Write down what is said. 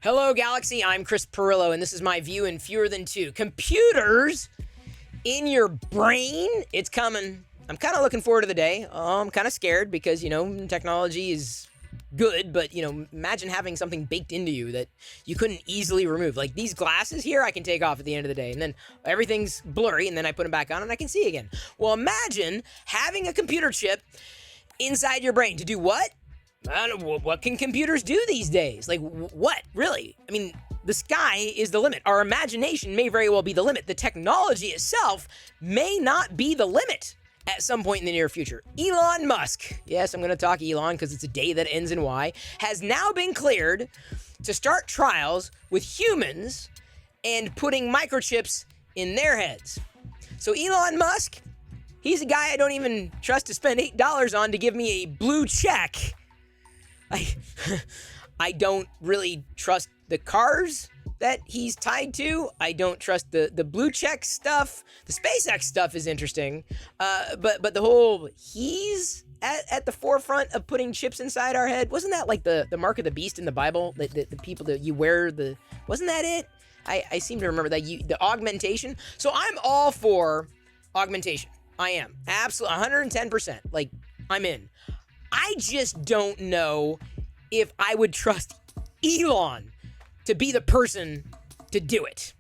Hello, Galaxy. I'm Chris Perillo, and this is my view in Fewer Than Two. Computers in your brain? It's coming. I'm kind of looking forward to the day. I'm kind of scared because, technology is good, but, imagine having something baked into you that you couldn't easily remove. Like these glasses here, I can take off at the end of the day, and then everything's blurry, and then I put them back on, and I can see again. Well, imagine having a computer chip inside your brain to do what? I don't know, what can computers do these days? Like, what? Really? I mean, the sky is the limit. Our imagination may very well be the limit. The technology itself may not be the limit at some point in the near future. Elon Musk, yes, I'm going to talk Elon because it's a day that ends in Y, has now been cleared to start trials with humans and putting microchips in their heads. So Elon Musk, he's a guy I don't even trust to spend $8 on to give me a blue check. I don't really trust the cars that he's tied to. I don't trust the blue check stuff. The SpaceX stuff is interesting, but the whole he's at the forefront of putting chips inside our head. Wasn't that like the mark of the beast in the Bible? The people that you wear wasn't that it? I seem to remember that the augmentation. So I'm all for augmentation. I am absolutely 110%. Like I'm in. I just don't know if I would trust Elon to be the person to do it.